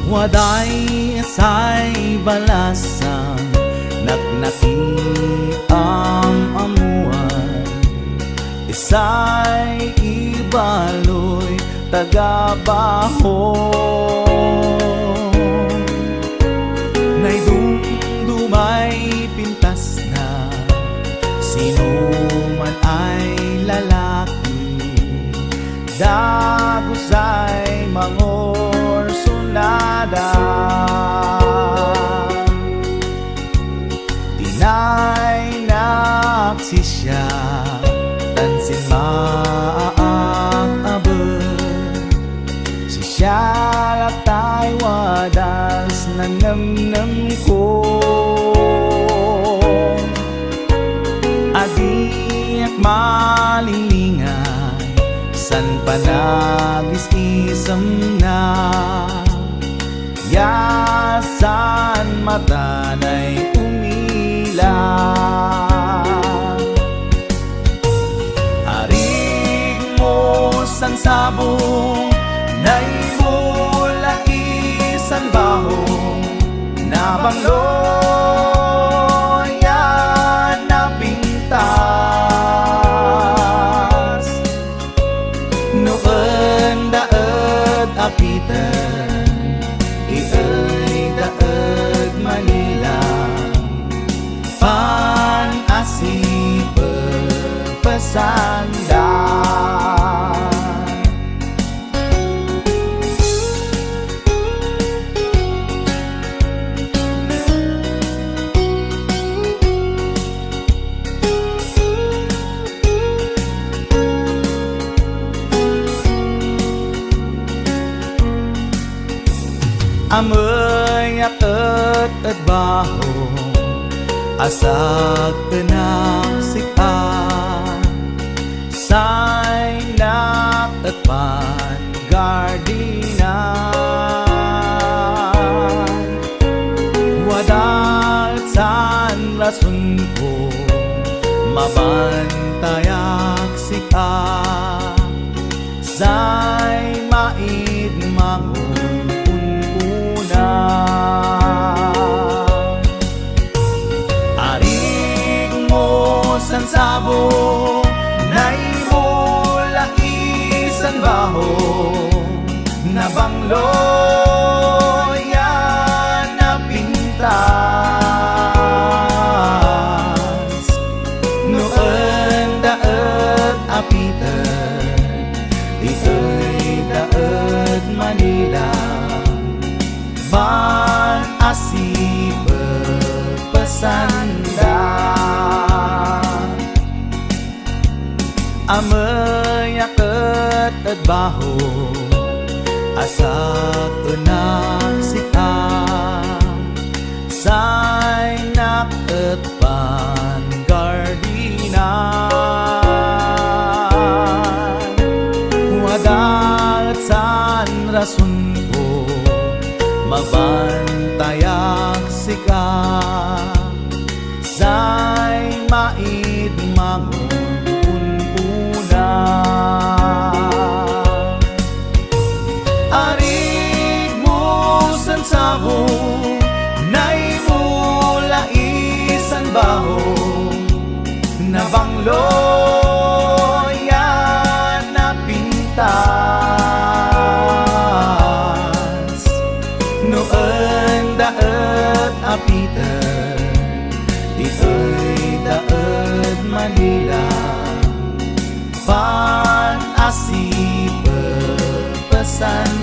Waday say balasang naknaki ang amuan, isay ibaloy tagabaho. Nay dumdumay pintas na, sino man ay lalaki, dagusay mangor sunada. Tinay naksisya, tansin maaabot, si siya latay wadas nanamnam ko. Adiak malinglingan, san panagis-isam na, yasan mata na'y umila. Arig mo sang sabong na'y mula isang baho, nabanglo yan napintas. Noon daad apitan, iay daad Manila, pan-asip pagpasanda. Amoy akat at baho, asag tenak sikat, say nak at pan gardinan. Wadat san rason ko, mabantayak sikat, say maid mangon aring mo san sabo na'y mula isang baho, nabanglo yan napintas. Noon daad apitan, ito'y daad Manila, pan-asip pagpasanda. Amoy akat at baho, asak enak sikat, say nak at pan gardinan. Wadat san rason ko, mabantayak sikat, say maid mangon ununa. Arig mo san sabo na'y mula isang baho, nabanglo yan napintas. Noon daad apitan, ito'y daad Manila, pan-asip pagpasanda.